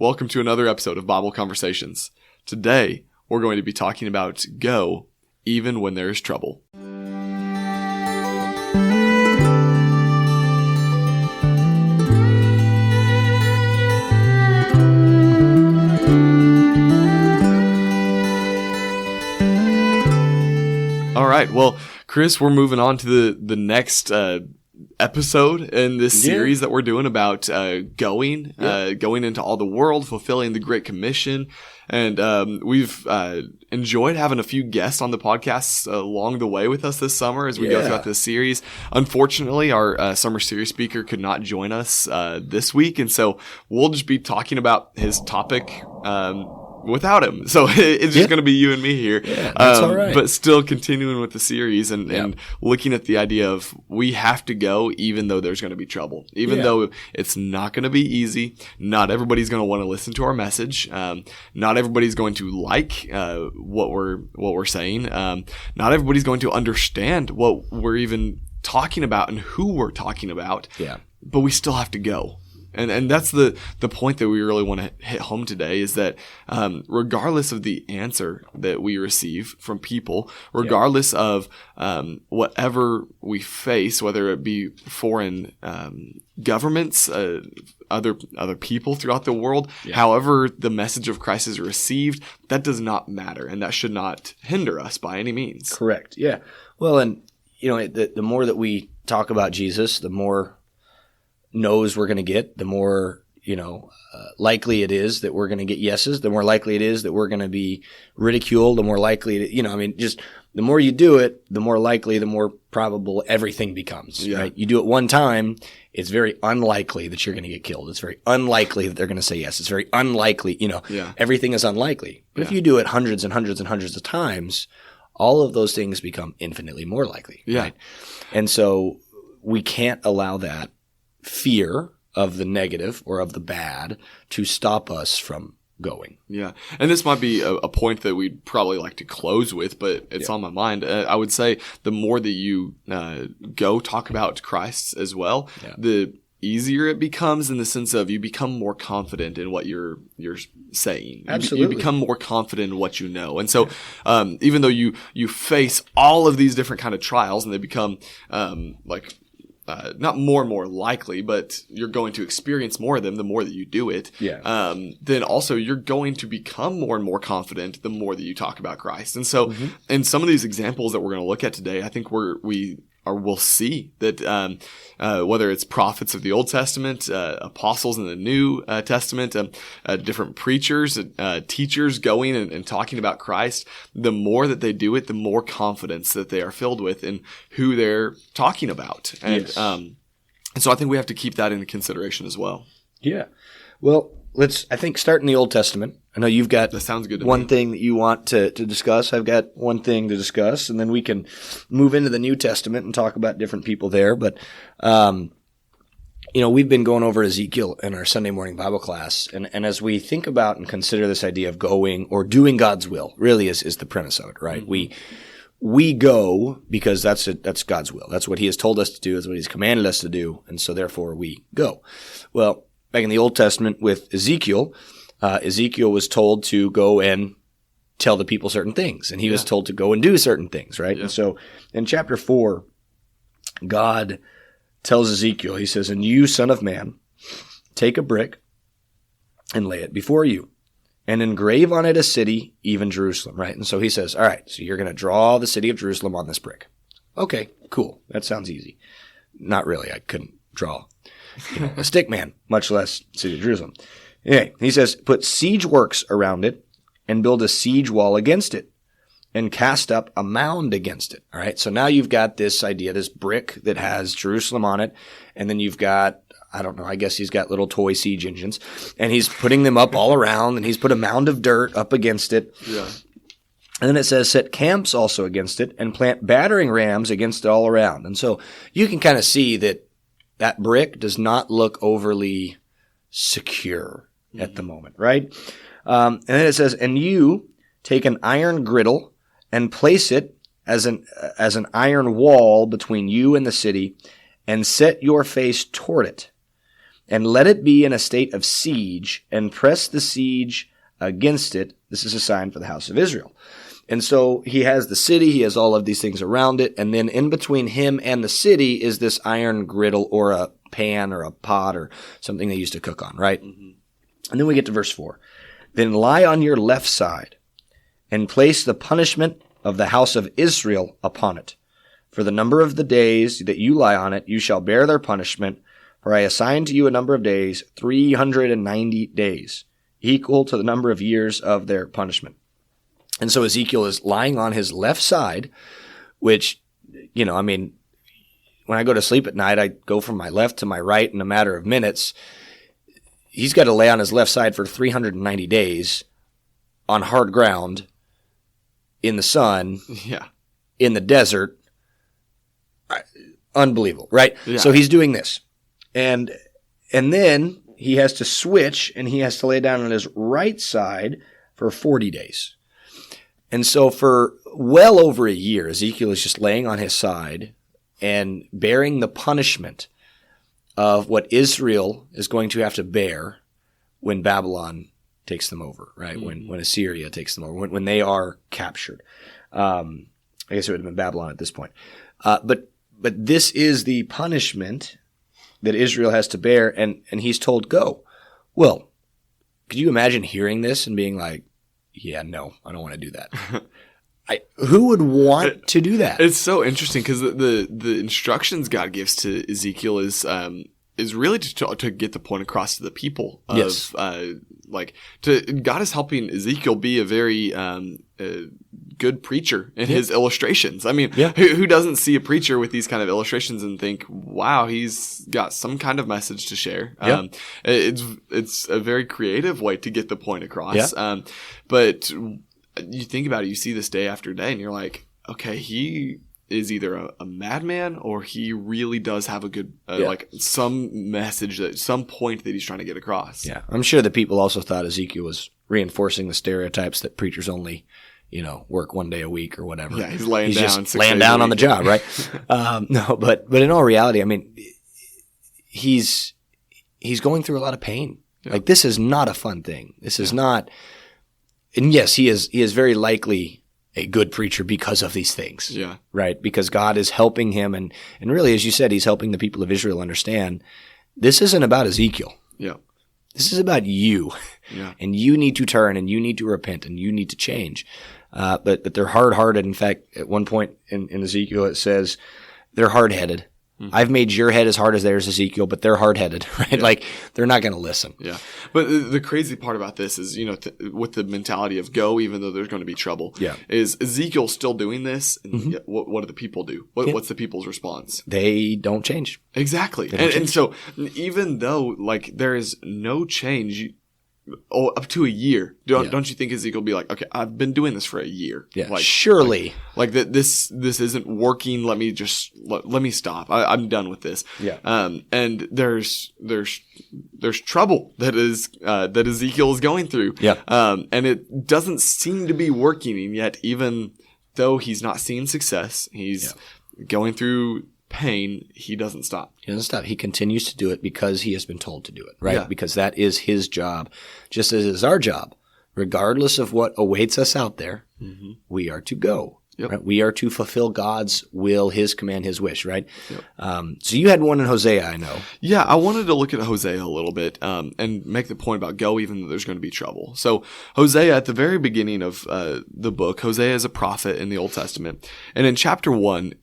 Welcome to another episode of Bible Conversations. Today, we're going to be talking about go, even when there is trouble. All right, well, Chris, we're moving on to the next episode in this series that we're doing about going into all the world, fulfilling the Great Commission. And we've enjoyed having a few guests on the podcast along the way with us this summer as we go throughout this series. Unfortunately, our summer series speaker could not join us this week, and so we'll just be talking about his topic without him. So it's just going to be you and me here. Yeah, that's all right. But still continuing with the series and looking at the idea of we have to go even though there's going to be trouble. Even though it's not going to be easy. Not everybody's going to want to listen to our message. Not everybody's going to like what we're saying. Not everybody's going to understand what we're even talking about and who we're talking about. Yeah. But we still have to go. And that's the point that we really want to hit home today is that regardless of the answer that we receive from people, regardless of whatever we face, whether it be foreign governments, other people throughout the world, however the message of Christ is received, that does not matter, and that should not hinder us by any means. Correct. Yeah. Well, and the more that we talk about Jesus, the more no's we're going to get, the more, likely it is that we're going to get yeses, the more likely it is that we're going to be ridiculed, the more likely, just the more you do it, the more likely, the more probable everything becomes, right? You do it one time, it's very unlikely that you're going to get killed. It's very unlikely that they're going to say yes. It's very unlikely, everything is unlikely. But if you do it hundreds and hundreds and hundreds of times, all of those things become infinitely more likely, right? And so we can't allow that fear of the negative or of the bad to stop us from going. Yeah. And this might be a point that we'd probably like to close with, but it's on my mind. I would say the more that you go talk about Christ as well, the easier it becomes in the sense of you become more confident in what you're saying. Absolutely. You become more confident in what you know. And so even though you face all of these different kind of trials and they become not more and more likely, but you're going to experience more of them the more that you do it. Then also you're going to become more and more confident the more that you talk about Christ. And so in some of these examples that we're going to look at today, I think we'll see that whether it's prophets of the Old Testament, apostles in the New Testament, different preachers, teachers going and talking about Christ, the more that they do it, the more confidence that they are filled with in who they're talking about. And so I think we have to keep that into consideration as well. Yeah. Well, let's start in the Old Testament. I know you've got that sounds good to one me. thing that you want to discuss. I've got one thing to discuss, and then we can move into the New Testament and talk about different people there. But, we've been going over Ezekiel in our Sunday morning Bible class. And as we think about and consider this idea of going or doing God's will, really is the premise of it, right? We go because that's God's will. That's what he has told us to do. That's what he's commanded us to do. And so therefore we go. Well, back in the Old Testament with Ezekiel, Ezekiel was told to go and tell the people certain things, and he was told to go and do certain things, right? And so in chapter 4, God tells Ezekiel, he says, "And you, son of man, take a brick and lay it before you, and engrave on it a city, even Jerusalem," right? And so he says, all right, so you're going to draw the city of Jerusalem on this brick. Okay, cool. That sounds easy. Not really. I couldn't draw a stick man, much less city of Jerusalem. Anyway, he says, "Put siege works around it and build a siege wall against it and cast up a mound against it." All right. So now you've got this idea, this brick that has Jerusalem on it. And then you've got, I don't know, I guess he's got little toy siege engines, and he's putting them up all around, and he's put a mound of dirt up against it. Yeah. And then it says, "Set camps also against it and plant battering rams against it all around." And so you can kind of see that brick does not look overly secure at the moment, right? And then it says, "And you take an iron griddle and place it as an iron wall between you and the city, and set your face toward it. and let it be in a state of siege, and press the siege against it. This is a sign for the house of Israel. And so he has the city, he has all of these things around it, and then in between him and the city is this iron griddle or a pan or a pot or something they used to cook on, right? Mm-hmm. And then we get to verse 4. Then lie on your left side and place the punishment of the house of Israel upon it. For the number of the days that you lie on it, you shall bear their punishment. For I assign to you a number of days, 390 days, equal to the number of years of their punishment. And so Ezekiel is lying on his left side, which, when I go to sleep at night, I go from my left to my right in a matter of minutes. He's got to lay on his left side for 390 days on hard ground, in the sun, in the desert. Unbelievable, right? Yeah. So he's doing this. And then he has to switch, and he has to lay down on his right side for 40 days. And so for well over a year, Ezekiel is just laying on his side and bearing the punishment of what Israel is going to have to bear when Babylon takes them over, right? Mm-hmm. When Assyria takes them over, when they are captured. I guess it would have been Babylon at this point. But this is the punishment that Israel has to bear, and he's told, go. Well, could you imagine hearing this and being like, yeah, no, I don't want to do that. Who would want to do that? It's so interesting because the instructions God gives to Ezekiel is really to get the point across to the people. Yes. God is helping Ezekiel be a very good preacher in his illustrations. I mean, who doesn't see a preacher with these kind of illustrations and think, wow, he's got some kind of message to share. It's a very creative way to get the point across. But you think about it, you see this day after day, and you're like, okay, he is either a madman or he really does have a good, some message, some point that he's trying to get across. Yeah, I'm sure that people also thought Ezekiel was reinforcing the stereotypes that preachers only, work one day a week or whatever. Yeah, he's laying down. Just laying down on the job, right? No, but in all reality, I mean, he's going through a lot of pain. Yeah. Like, this is not a fun thing. This is not. And yes, he is very likely a good preacher because of these things. Yeah. Right? Because God is helping him, and really, as you said, he's helping the people of Israel understand this isn't about Ezekiel. Yeah. This is about you. Yeah. And you need to turn, and you need to repent, and you need to change. But they're hard-hearted. In fact, at one point in Ezekiel, it says they're hard-headed. Mm-hmm. I've made your head as hard as theirs, Ezekiel, but they're hard-headed, right? Yeah. Like, they're not going to listen. Yeah. But the crazy part about this is, with the mentality of go, even though there's going to be trouble, is Ezekiel still doing this? And what do the people do? What's the people's response? They don't change. Exactly. And so even though, there is no change, up to a year, don't you think Ezekiel will be like, okay, I've been doing this for a year. Yeah, surely. That this isn't working. Let me stop. I'm done with this. Yeah. And there's trouble that Ezekiel is going through. Yeah. And it doesn't seem to be working, and yet even though he's not seeing success, he's going through pain, he doesn't stop. He doesn't stop. He continues to do it because he has been told to do it, right? Yeah. Because that is his job, just as it is our job. Regardless of what awaits us out there, we are to go. Yep. Right? We are to fulfill God's will, his command, his wish, right? Yep. So you had one in Hosea, I know. Yeah, I wanted to look at Hosea a little bit and make the point about go even though there's going to be trouble. So Hosea, at the very beginning of the book, Hosea is a prophet in the Old Testament. And in chapter 1,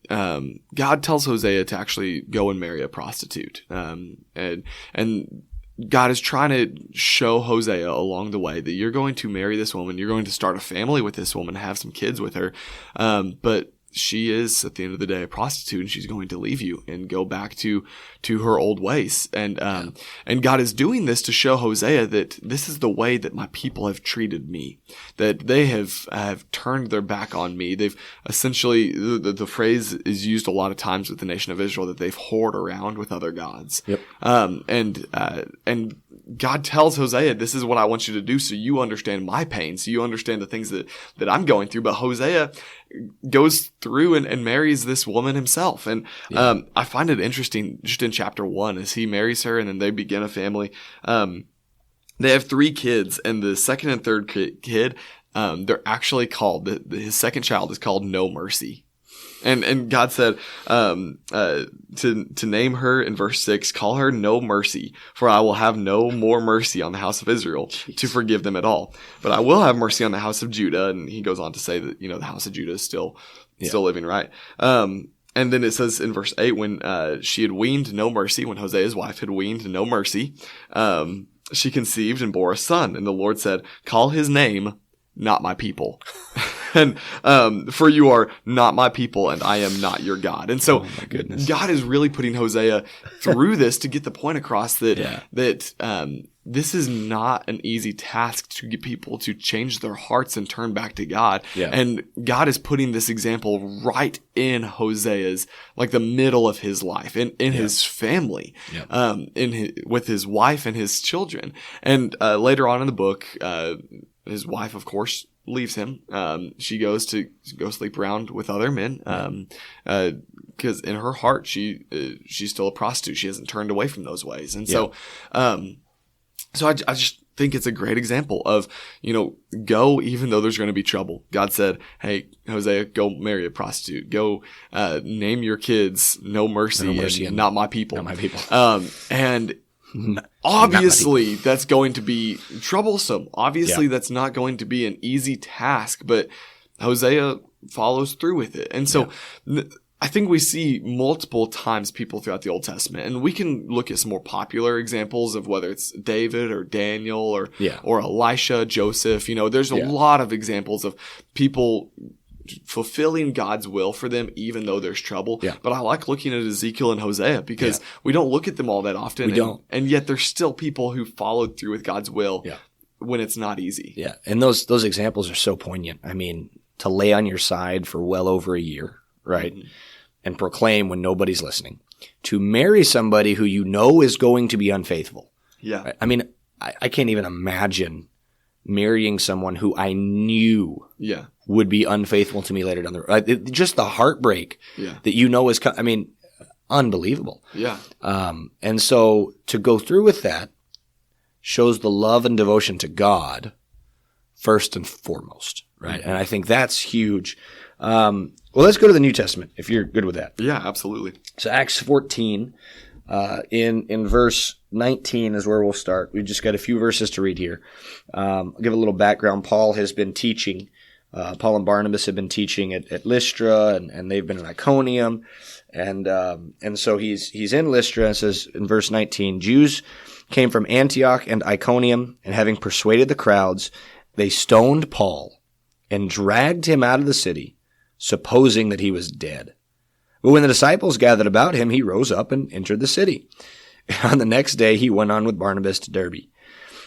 God tells Hosea to actually go and marry a prostitute. And God is trying to show Hosea along the way that you're going to marry this woman, you're going to start a family with this woman, have some kids with her, but she is, at the end of the day, a prostitute, and she's going to leave you and go back to her old ways. And God is doing this to show Hosea that this is the way that my people have treated me, that they have turned their back on me. They've essentially, the phrase is used a lot of times with the nation of Israel, that they've whored around with other gods. Yep. And God tells Hosea, this is what I want you to do so you understand my pain, so you understand the things that I'm going through. But Hosea goes through and marries this woman himself. And I find it interesting just in chapter 1 as he marries her and then they begin a family. They have 3 kids, and the second and third kid, they're actually called, his second child is called No Mercy. And God said to name her in verse 6, call her No Mercy, for I will have no more mercy on the house of Israel to forgive them at all. But I will have mercy on the house of Judah. And he goes on to say that, the house of Judah is still living right. And then it says in verse 8, when she had weaned No Mercy, when Hosea's wife had weaned No Mercy, she conceived and bore a son. And the Lord said, call his name Not My People. And for you are not my people, and I am not your God. And so God is really putting Hosea through this to get the point across that this is not an easy task to get people to change their hearts and turn back to God. Yeah. And God is putting this example right in Hosea's, like the middle of his life, in his family, with his wife and his children. And later on in the book, his wife, of course, leaves him. She goes to go sleep around with other men, because in her heart, she's still a prostitute. She hasn't turned away from those ways. And so I just think it's a great example of, go even though there's going to be trouble. God said, hey, Hosea, go marry a prostitute. Go name your kids No Mercy and Not My People. Not My People. And obviously, that's going to be troublesome. Obviously, that's not going to be an easy task, but Hosea follows through with it. And so I think we see multiple times people throughout the Old Testament, and we can look at some more popular examples of whether it's David or Daniel or Elisha, Joseph. There's a lot of examples of people fulfilling God's will for them, even though there's trouble. Yeah. But I like looking at Ezekiel and Hosea because we don't look at them all that often. We don't. And yet there's still people who followed through with God's will when it's not easy. Yeah. And those examples are so poignant. I mean, to lay on your side for well over a year, right? Mm-hmm. And proclaim when nobody's listening. To marry somebody who is going to be unfaithful. Yeah. I mean, I can't even imagine marrying someone who I knew would be unfaithful to me later down the road. Just the heartbreak that is I mean, unbelievable. Yeah. And so to go through with that shows the love and devotion to God first and foremost, right? Mm-hmm. And I think that's huge. Well, let's go to the New Testament, if you're good with that. Yeah, absolutely. So Acts 14, in verse 19 is where we'll start. We've just got a few verses to read here. I'll give a little background. Paul has been teaching. Paul and Barnabas have been teaching at Lystra, and they've been at Iconium. And so he's in Lystra, and it says in verse 19, Jews came from Antioch and Iconium, and having persuaded the crowds, they stoned Paul and dragged him out of the city, supposing that he was dead. But when the disciples gathered about him, he rose up and entered the city. And on the next day, he went on with Barnabas to Derbe.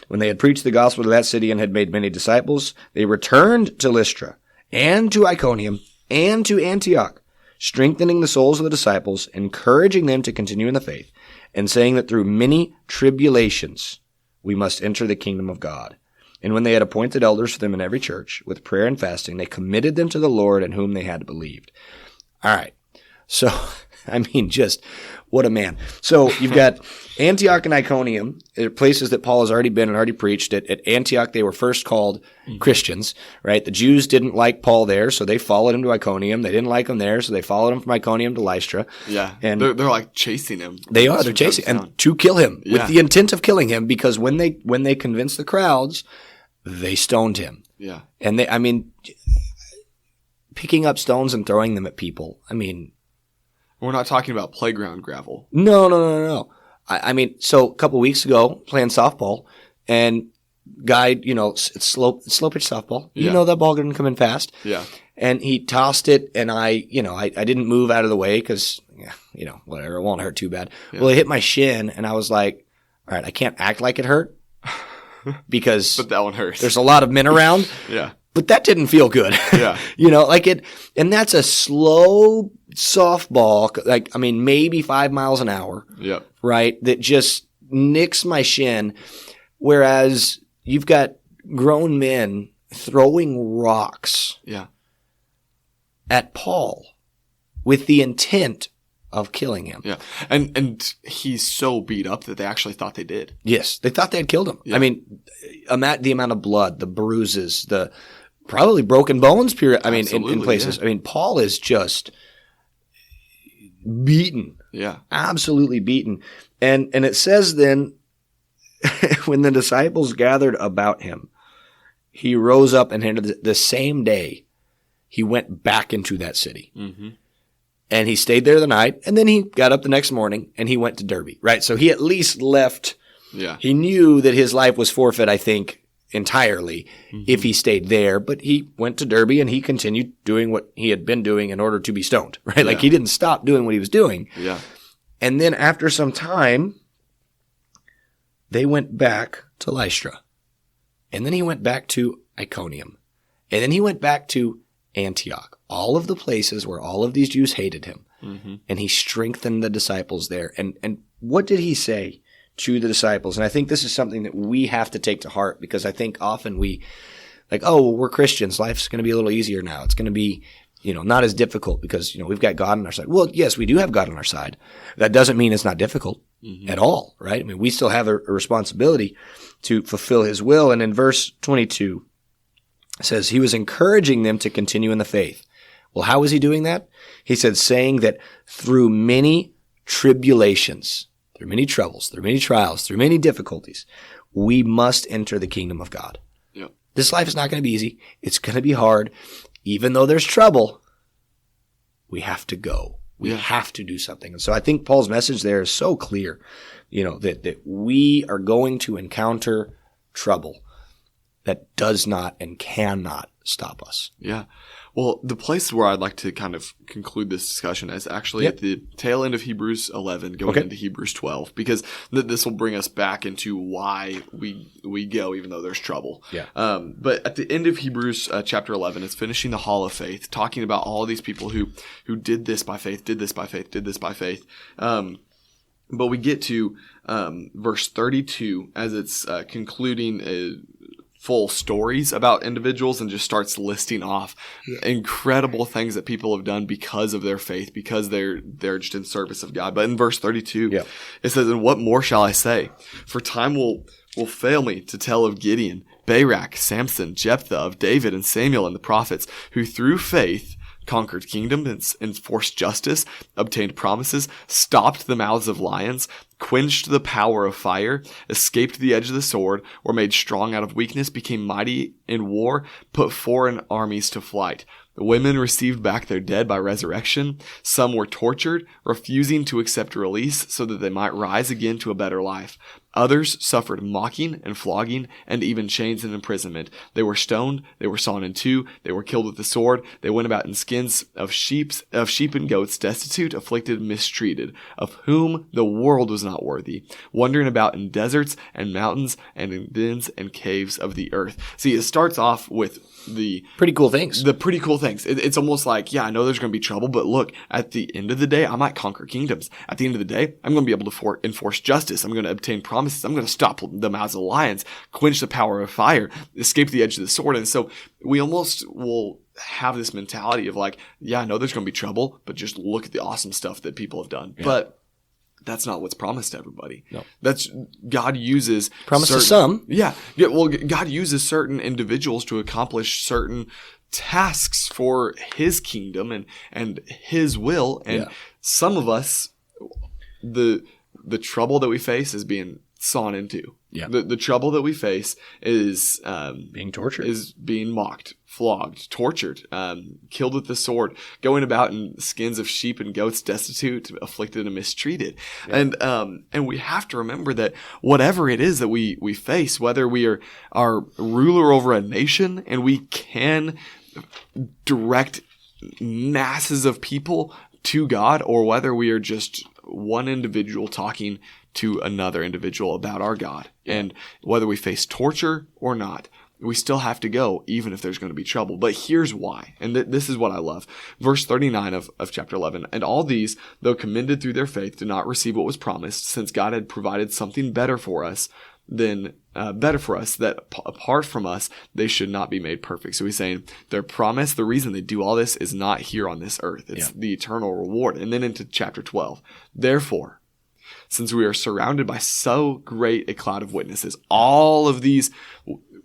When they had preached the gospel to that city and had made many disciples, they returned to Lystra and to Iconium and to Antioch, strengthening the souls of the disciples, encouraging them to continue in the faith, and saying that through many tribulations we must enter the kingdom of God. And when they had appointed elders for them in every church, with prayer and fasting, they committed them to the Lord in whom they had believed. All right. So, I mean, just what a man. So you've got Antioch and Iconium, places that Paul has already been and already preached. At Antioch, they were first called Christians, right? The Jews didn't like Paul there, so they followed him to Iconium. They didn't like him there, so they followed him from Iconium to Lystra. Yeah, and they're like chasing him. They are. They're chasing and to kill him with the intent of killing him, because when they convinced the crowds, they stoned him. Yeah, and picking up stones and throwing them at people. I mean, we're not talking about playground gravel. No. I mean, so a couple weeks ago, playing softball, and guy, it's slow pitch softball. You know that ball didn't come in fast. Yeah. And he tossed it, and I didn't move out of the way because, whatever, it won't hurt too bad. Yeah. Well, it hit my shin, and I was like, all right, I can't act like it hurt because but that one hurts. There's a lot of men around. Yeah. But that didn't feel good. Yeah. And that's a slow softball, maybe 5 miles an hour. Yeah. Right. That just nicks my shin. Whereas you've got grown men throwing rocks at Paul with the intent of killing him. Yeah. And he's so beat up that they actually thought they did. Yes. They thought they had killed him. Yeah. I mean, the amount of blood, the bruises, the probably broken bones period. I mean, in places. Yeah. I mean, Paul is just beaten. Yeah. Absolutely beaten. And it says then, when the disciples gathered about him, he rose up and entered the same day. He went back into that city. Mm-hmm. And he stayed there the night, and then he got up the next morning, and he went to Derbe, right? So he at least left. Yeah. He knew that his life was forfeit, I think, entirely if he stayed there. But he went to Derbe, and he continued doing what he had been doing in order to be stoned, right? Like he didn't stop doing what he was doing. Yeah. And then after some time, they went back to Lystra. And then he went back to Iconium. And then he went back to Antioch, all of the places where all of these Jews hated him. Mm-hmm. And he strengthened the disciples there. And what did he say to the disciples? And I think this is something that we have to take to heart, because I think often we like, oh, we're Christians. Life's going to be a little easier now. It's going to be, not as difficult because, we've got God on our side. Well, yes, we do have God on our side. That doesn't mean it's not difficult at all, right? I mean, we still have a responsibility to fulfill his will. And in verse 22, it says he was encouraging them to continue in the faith. Well, how was he doing that? He said, saying that through many tribulations, through many troubles, through many trials, through many difficulties, we must enter the kingdom of God. Yep. This life is not going to be easy. It's going to be hard. Even though there's trouble, we have to go. We have to do something. And so I think Paul's message there is so clear, that we are going to encounter trouble that does not and cannot stop us. Yeah. Well, the place where I'd like to kind of conclude this discussion is actually at the tail end of Hebrews 11, going into Hebrews 12, because this will bring us back into why we go even though there's trouble. Yeah. But at the end of Hebrews chapter 11, it's finishing the hall of faith, talking about all of these people who did this by faith, did this by faith, did this by faith. But we get to verse 32 as it's concluding full stories about individuals and just starts listing off incredible things that people have done because of their faith, because they're just in service of God. But in verse 32, it says, "And what more shall I say? For time will fail me to tell of Gideon, Barak, Samson, Jephthah, of David and Samuel and the prophets, who through faith conquered kingdoms, enforced justice, obtained promises, stopped the mouths of lions, quenched the power of fire, escaped the edge of the sword, were made strong out of weakness, became mighty in war, put foreign armies to flight. The women received back their dead by resurrection. Some were tortured, refusing to accept release so that they might rise again to a better life. Others suffered mocking and flogging and even chains and imprisonment. They were stoned. They were sawn in two. They were killed with the sword. They went about in skins of sheep and goats, destitute, afflicted, mistreated, of whom the world was not worthy, wandering about in deserts and mountains and in dens and caves of the earth." See, it starts off with the pretty cool things. It's almost like, I know there's going to be trouble, but look, at the end of the day, I might conquer kingdoms. At the end of the day, I'm going to be able to enforce justice. I'm going to obtain promises. I'm going to stop the mouths of lions, quench the power of fire, escape the edge of the sword. And so we almost will have this mentality of like, I know there's going to be trouble, but just look at the awesome stuff that people have done. Yeah. But that's not what's promised to everybody. No. That's God uses some. Yeah. Well, God uses certain individuals to accomplish certain tasks for his kingdom and his will. And some of us, the trouble that we face is being sawn into. Yeah. The trouble that we face is being tortured, is being mocked, flogged, tortured, killed with the sword, going about in skins of sheep and goats, destitute, afflicted, and mistreated. Yeah. And we have to remember that whatever it is that we face, whether we are ruler over a nation and we can direct masses of people to God, or whether we are just one individual talking to another individual about our God, and whether we face torture or not, We still have to go, even if there's going to be trouble. But here's why. And this is what I love. Verse 39 of chapter 11. And all these, though commended through their faith, did not receive what was promised, since God had provided something better for us, that apart from us, they should not be made perfect. So he's saying their promise, the reason they do all this is not here on this earth. It's the eternal reward. And then into chapter 12. Therefore, since we are surrounded by so great a cloud of witnesses, all of these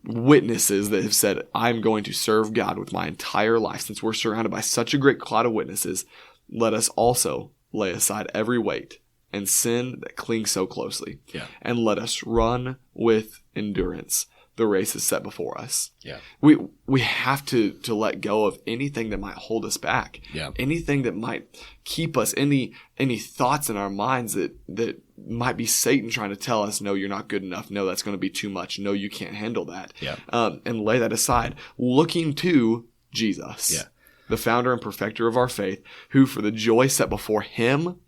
witnesses that have said, I'm going to serve God with my entire life, since we're surrounded by such a great cloud of witnesses, let us also lay aside every weight and sin that clings so closely. Yeah. And let us run with endurance the race is set before us. Yeah. We have to let go of anything that might hold us back. Yeah. Anything that might keep us, any thoughts in our minds that might be Satan trying to tell us, no, you're not good enough. No, that's going to be too much. No, you can't handle that. Yeah. And lay that aside, looking to Jesus. Yeah. The founder and perfecter of our faith, who for the joy set before him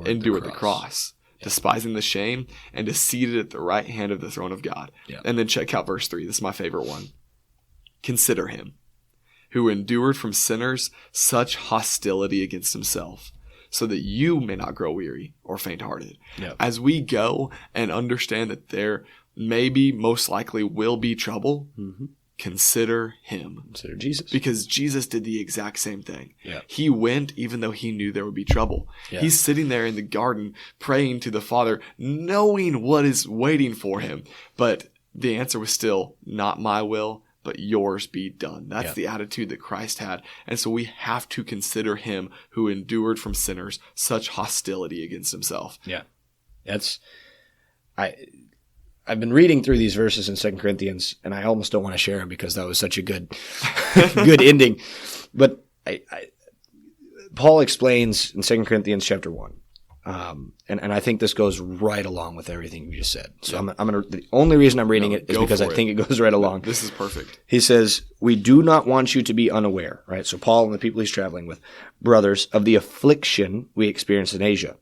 endured the cross. Despising the shame, and is seated at the right hand of the throne of God. Yeah. And then check out verse 3. This is my favorite one. Consider him who endured from sinners such hostility against himself, so that you may not grow weary or faint-hearted. Yeah. As we go and understand that there maybe, most likely will be trouble, consider him. Consider Jesus. Because Jesus did the exact same thing. Yeah. He went even though he knew there would be trouble. Yeah. He's sitting there in the garden praying to the Father, knowing what is waiting for him. But the answer was still, not my will, but yours be done. That's the attitude that Christ had. And so we have to consider him who endured from sinners such hostility against himself. Yeah. I've been reading through these verses in 2 Corinthians, and I almost don't want to share them because that was such a good ending. But Paul explains in 2 Corinthians chapter 1, and I think this goes right along with everything you just said. So the only reason I'm reading it is because I think it goes right along. This is perfect. He says, we do not want you to be unaware, right? So Paul and the people he's traveling with, brothers, of the affliction we experienced in Asia.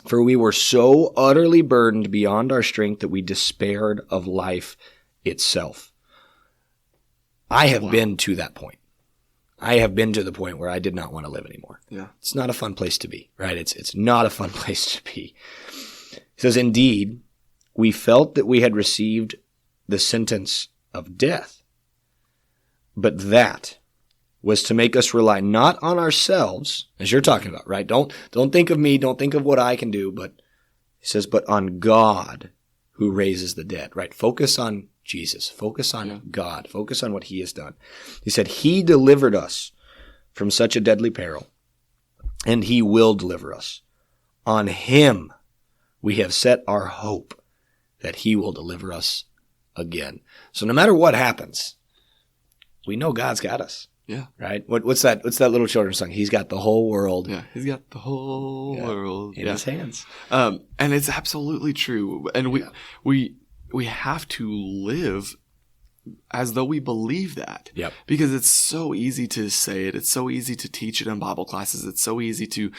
For we were so utterly burdened beyond our strength that we despaired of life itself. I have been to that point. I have been to the point where I did not want to live anymore. Yeah. It's not a fun place to be, right? It's not a fun place to be. He says, indeed, we felt that we had received the sentence of death, but that was to make us rely not on ourselves, as you're talking about, right? Don't think of me, don't think of what I can do, but he says, but on God who raises the dead, right? Focus on Jesus, focus on God, focus on what he has done. He said, he delivered us from such a deadly peril, and he will deliver us. On him we have set our hope that he will deliver us again. So no matter what happens, we know God's got us. Yeah. Right? What's that little children's song? He's got the whole world. Yeah. He's got the whole world in his hands. And it's absolutely true. And we have to live as though we believe that. Yep. Because it's so easy to say it. It's so easy to teach it in Bible classes. It's so easy to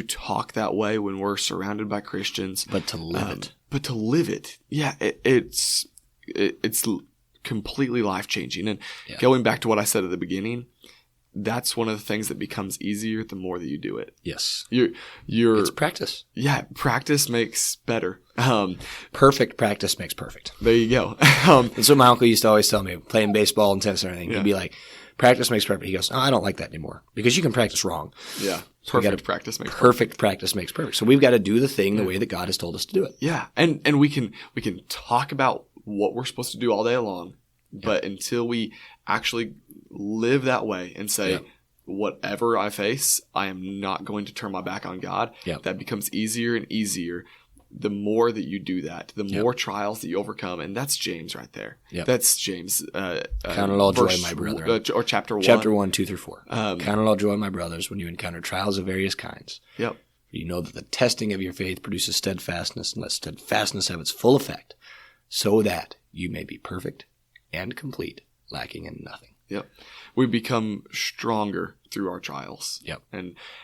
talk that way when we're surrounded by Christians. But to live it. Yeah. It's completely life-changing. And going back to what I said at the beginning, that's one of the things that becomes easier the more that you do it. Yes. It's practice. Yeah. Practice makes better. Perfect practice makes perfect. There you go. That's what my uncle used to always tell me, playing baseball and tennis and everything. He'd be like, practice makes perfect. He goes, I don't like that anymore because you can practice wrong. Yeah. Perfect practice makes perfect. So we've got to do the thing the way that God has told us to do it. Yeah. And we can talk about what we're supposed to do all day long, but until we actually live that way and say, whatever I face, I am not going to turn my back on God. That becomes easier and easier. The more that you do that, the more trials that you overcome. And that's James right there. That's James. Count it all joy, my brother. Or chapter 1. Chapter 1, 2 through 4. Count it all joy, my brothers, when you encounter trials of various kinds. Yep. You know that the testing of your faith produces steadfastness, and let steadfastness have its full effect, so that you may be perfect and complete, lacking in nothing. Yep. We become stronger through our trials. Yep.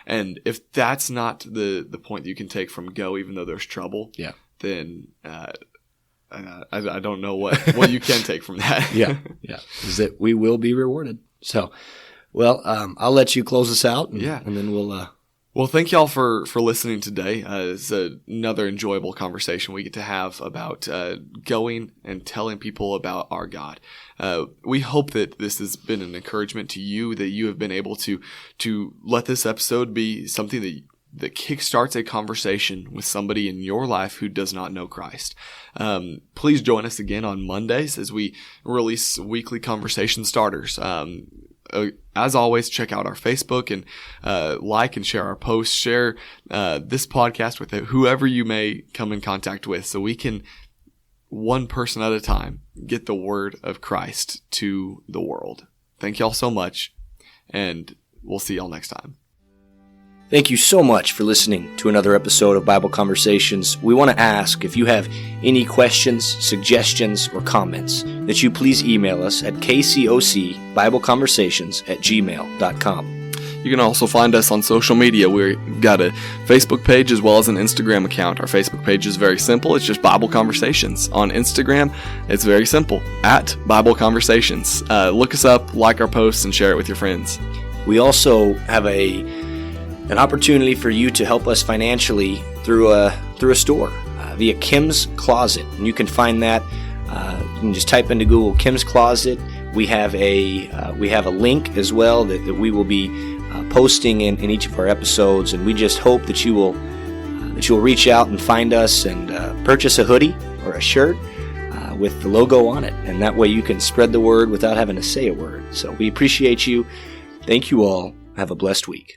And if that's not the point that you can take from go, even though there's trouble, then I don't know what you can take from that. Yeah. Is that we will be rewarded. So, well, I'll let you close us out, and then we'll. Well, thank y'all for listening today. It's another enjoyable conversation we get to have about going and telling people about our God. We hope that this has been an encouragement to you, that you have been able to let this episode be something that kickstarts a conversation with somebody in your life who does not know Christ. Please join us again on Mondays as we release weekly conversation starters. As always, check out our Facebook and like and share our posts. Share this podcast with whoever you may come in contact with, so we can, one person at a time, get the word of Christ to the world. Thank y'all so much, and we'll see y'all next time. Thank you so much for listening to another episode of Bible Conversations. We want to ask if you have any questions, suggestions, or comments, that you please email us at kcocbibleconversations@gmail.com. You can also find us on social media. We've got a Facebook page as well as an Instagram account. Our Facebook page is very simple. It's just Bible Conversations. On Instagram, it's very simple, at Bible Conversations. Look us up, like our posts, and share it with your friends. We also have an opportunity for you to help us financially through a store via Kim's Closet, and you can find that. You can just type into Google Kim's Closet. We have a link as well that we will be posting in each of our episodes, and we just hope that you will reach out and find us and purchase a hoodie or a shirt with the logo on it, and that way you can spread the word without having to say a word. So we appreciate you. Thank you all. Have a blessed week.